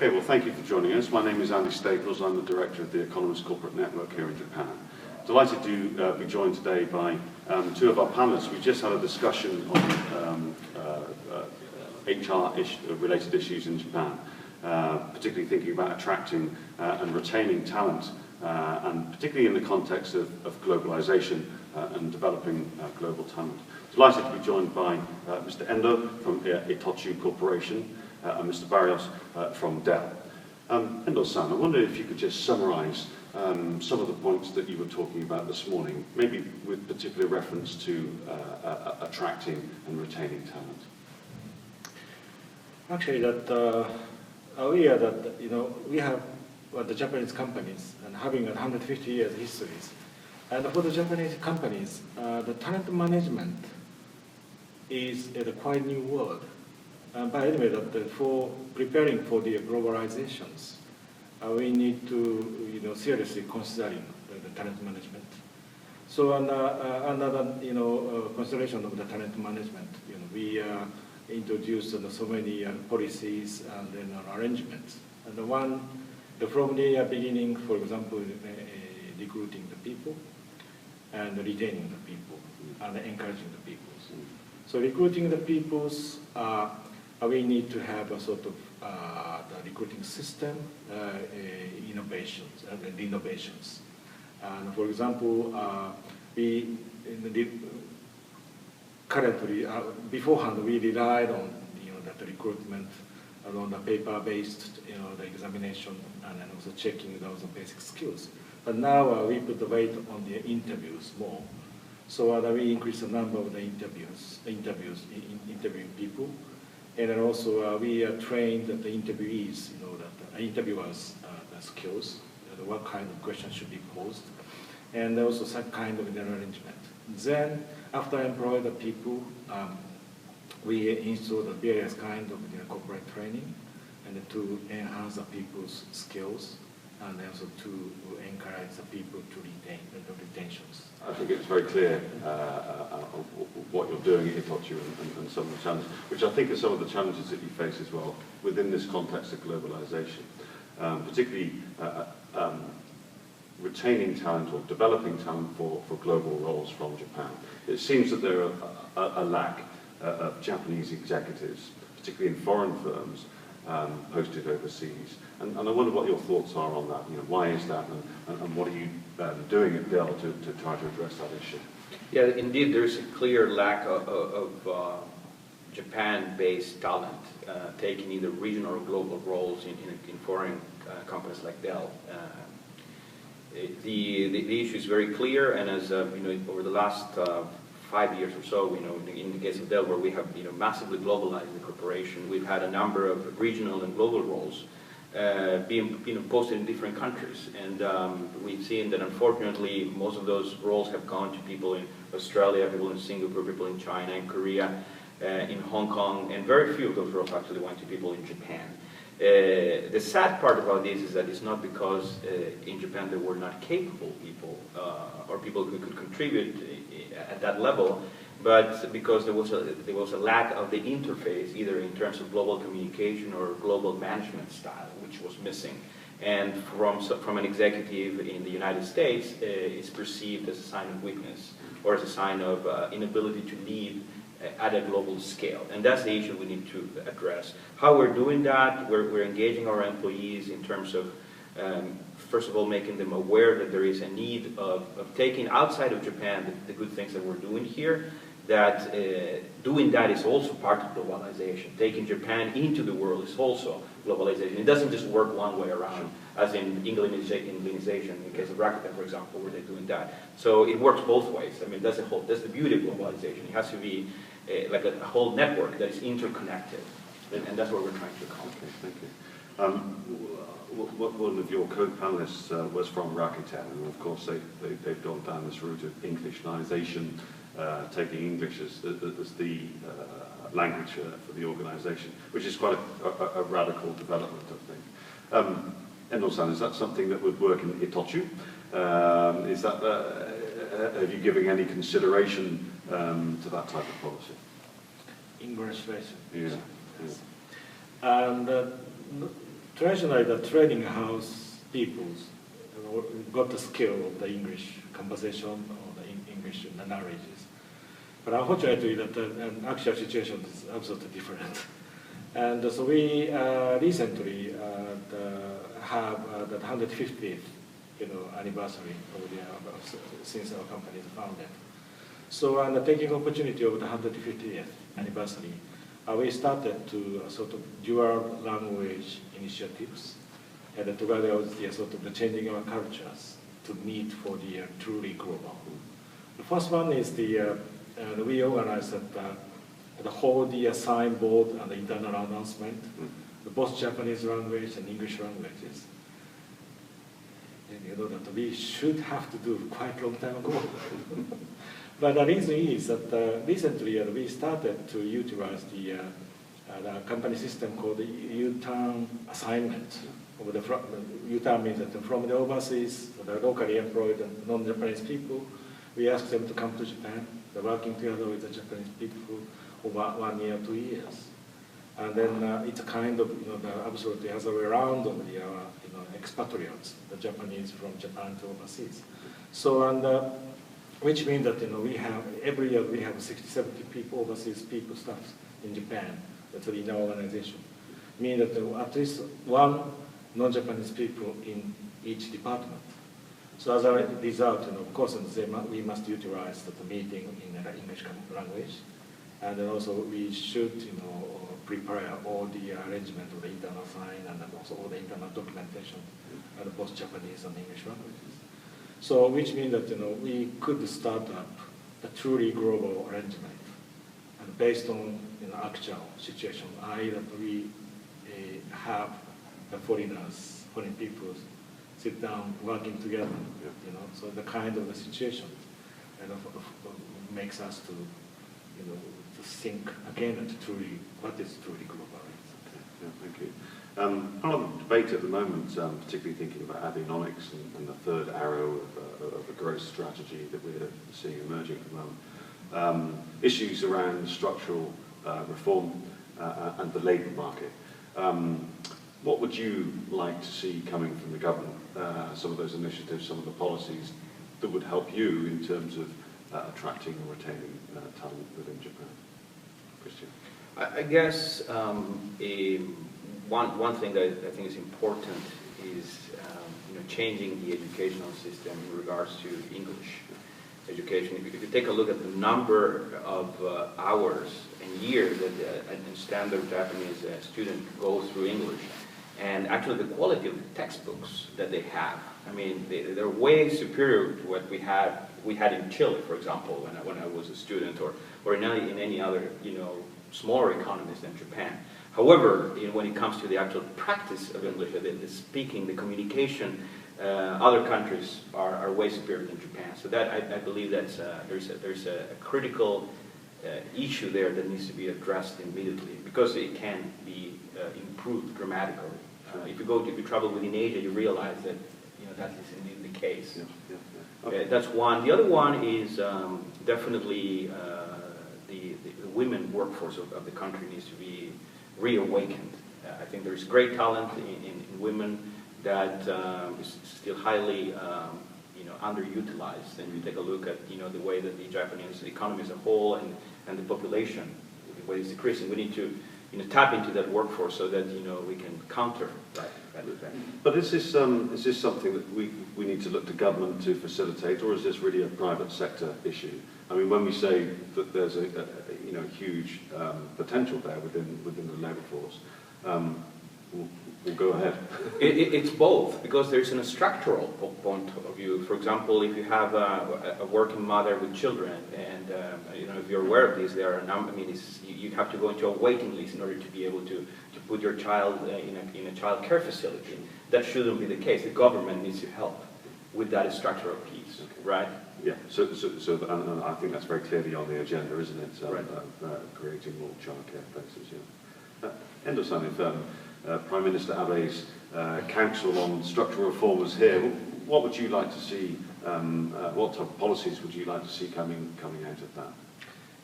Okay, well, thank you for joining us. My name is Andy Staples. I'm the director of the Economist Corporate Network here in Japan. Delighted to be joined today by two of our panelists. We just had a discussion on HR-related issues in Japan, particularly thinking about attracting and retaining talent, and particularly in the context of globalization and developing global talent. Delighted to be joined by Mr. Endo from Itochu Corporation and Mr. Barrios from Dell. Endo-san, I wonder if you could just summarize some of the points that you were talking about this morning, maybe with particular reference to attracting and retaining talent. Actually, we have the Japanese companies and having 150 years histories, and for the Japanese companies, the talent management is a quite new word. But anyway, for preparing for the globalizations, we need to seriously considering the talent management. So another consideration of the talent management, we introduced so many policies and then arrangements. And from the beginning, for example, recruiting the people and retaining the people and encouraging the people. So recruiting the peoples, we need to have a sort of the recruiting system, innovations and innovations. And for example, we currently beforehand we relied on that recruitment on the paper-based the examination and then also checking those basic skills. But now we put the weight on the interviews more. So we increase the number of the interviewing people. And then also we trained the interviewees, that interviewers' the skills, what kind of questions should be posed, and also some kind of arrangement. Then, after I employ the people, we install the various kind of corporate training, and to enhance the people's skills, and also to encourage the people to retain the retentions. I think it's very clear what you're doing at Itochu and some of the challenges, which I think are some of the challenges that you face as well within this context of globalization, particularly retaining talent or developing talent for global roles from Japan. It seems that there are a lack of Japanese executives, particularly in foreign firms, posted overseas. And I wonder what your thoughts are on that. Why is that, and what are you doing at Dell to try to address that issue? Yeah, indeed, there's a clear lack of Japan-based talent taking either regional or global roles in foreign companies like Dell. The issue is very clear, and as over the last 5 years or so, in the case of Dell, where we have massively globalized the corporation, we've had a number of regional and global roles being posted in different countries, and we've seen that unfortunately most of those roles have gone to people in Australia, people in Singapore, people in China, in Korea, in Hong Kong, and very few of those roles actually went to people in Japan. The sad part about this is that it's not because in Japan there were not capable people or people who could contribute at that level, but because there was a lack of the interface, either in terms of global communication or global management style, which was missing. And from an executive in the United States, it's perceived as a sign of weakness or as a sign of inability to lead at a global scale. And that's the issue we need to address. How we're doing that, we're engaging our employees in terms of, first of all, making them aware that there is a need of taking outside of Japan the good things that we're doing here, that doing that is also part of globalization. Taking Japan into the world is also globalization. It doesn't just work one way around, as in Englandization in the case of Rakuten, for example, where they're doing that. So it works both ways. I mean, that's the beauty of globalization. It has to be like a whole network that is interconnected, and that's what we're trying to accomplish. Okay, thank you. One of your co-panelists was from Rakuten, and of course they've gone down this route of Englishnization, taking English as the language for the organization, which is quite a radical development, I think. Endo-san, is that something that would work in Itochu? Is that have you given any consideration to that type of policy? English version. Yeah. And traditionally the trading house peoples got the skill of the English conversation or the English narrations. But unfortunately, the actual situation is absolutely different. And so we recently have the 150th anniversary of since our company is founded. So taking opportunity of the 150th anniversary, we started to sort of dual language initiatives, and together with the sort of the changing our cultures to meet for the truly global. The first one is we organized the whole signboard and the internal announcement, both Japanese language and English languages. And that we should have to do quite a long time ago. But the reason is that recently we started to utilize the company system called the U-turn assignment. U-turn means that from the overseas, the locally employed non-Japanese people, we ask them to come to Japan. They're working together with the Japanese people over 1 year, 2 years. And then it's a kind of, absolutely the other way around of the expatriates, the Japanese from Japan to overseas. So, which means that we have every year we have 60, 70 people, overseas people, staff in Japan. That's in our organization. Meaning that at least one non-Japanese people in each department. So as a result, of course, we must utilize the meeting in the English language, and then also we should, prepare all the arrangement of the internal sign and then also all the internal documentation, and both Japanese and English languages. So, which means that we could start up a truly global arrangement, and based on actual situation, that we have the foreign people sit down working together, so the kind of the situation makes us to, to think again at what is truly global. Okay. Yeah, thank you. Part of the debate at the moment, particularly thinking about Abenomics and the third arrow of a growth strategy that we're seeing emerging at the moment, issues around structural reform and the labour market. What would you like to see coming from the government, some of those initiatives, some of the policies that would help you in terms of attracting and retaining talent within Japan? Christian? I guess one thing that I think is important is changing the educational system in regards to English education. If you take a look at the number of hours and years that a standard Japanese student goes through English, and actually the quality of the textbooks that they have, I mean, they're way superior to what we had in Chile, for example, when I was a student, or in any other smaller economies than Japan. However, when it comes to the actual practice of English, the speaking, the communication, other countries are way superior than Japan. So that I believe that there's a critical issue there that needs to be addressed immediately, because it can be improved dramatically. If you travel within Asia, you realize that that is indeed the case. Yeah. Okay. That's one. The other one is definitely the women workforce of the country needs to be reawakened. I think there's great talent in women that is still highly underutilized. And you take a look at the way that the Japanese economy as a whole and the population, the way it's decreasing. We need to tap into that workforce so that we can counter that effect. But is this something that we need to look to government to facilitate, or is this really a private sector issue? I mean, when we say that there's a huge potential there within the labour force, we'll go ahead. It's both, because there's a structural point of view. For example, if you have a working mother with children, and if you're aware of this, there are a number. I mean, you have to go into a waiting list in order to be able to put your child in a child care facility. That shouldn't be the case. The government needs to help with that structural piece, right? Yeah. So and I think that's very clearly on the agenda, isn't it? Right. Creating more childcare places. Yeah. Endo-san, if Prime Minister Abe's Council on Structural Reform is here, what would you like to see? What type of policies would you like to see coming out of that?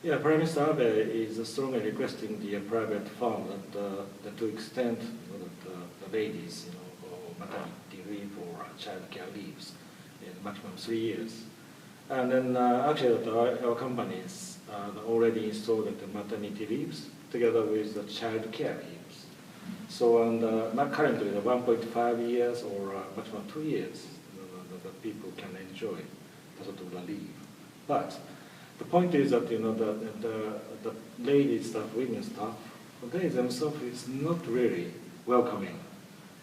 Yeah, Prime Minister Abe is strongly requesting the private firm that to extend the ladies, or maternity leave or child care leaves in maximum 3 years. And then actually our companies already installed the maternity leaves together with the child care leaves. So not currently the 1.5 years or maximum 2 years the people can enjoy the sort of the leave. But the point is that the lady staff, women staff, they themselves is not really welcoming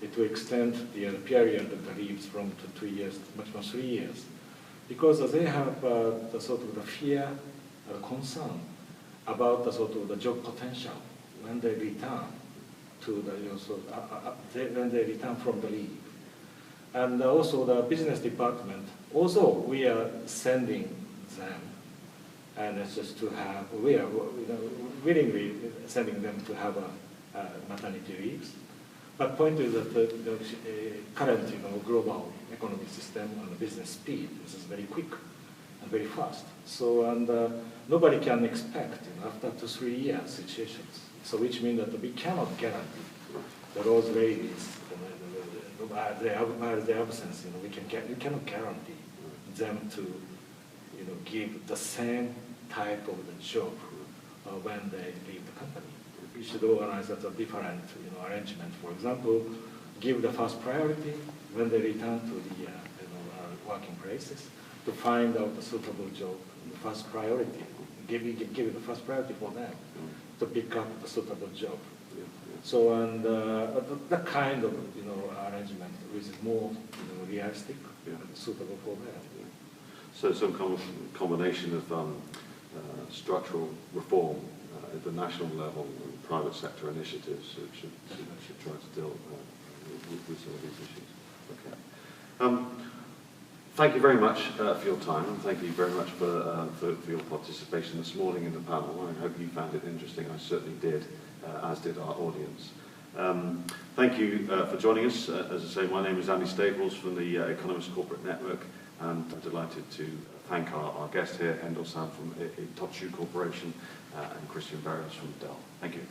to extend the period of the leaves from 2 years to maximum 3 years, because they have the sort of the fear or concern about the sort of the job potential when they return to the when they return from the leave. And also the business department, also we are sending them, and it's just to have, we are willingly sending them to have a maternity leaves. But point is that the current global economic system and business speed is very quick and very fast. So nobody can expect after 2 to 3 years situations. So which means that we cannot guarantee that those ladies, while their absence, we cannot guarantee them to give the same type of the job when they leave the company. We should organize a different arrangement. For example, give the first priority when they return to the working places to find out the suitable job. The first priority, give the first priority for them to pick up the suitable job. So that kind of arrangement is more realistic and suitable for them. So some combination of structural reform at the national level and private sector initiatives should try to deal with some of these issues. Okay. Thank you very much for your time, and thank you very much for your participation this morning in the panel. I hope you found it interesting. I certainly did, as did our audience. Thank you for joining us. As I say, my name is Andy Staples from the Economist Corporate Network, and I'm delighted to thank our guest here, Endel San from Itochu Corporation, and Christian Barrios from Dell. Thank you.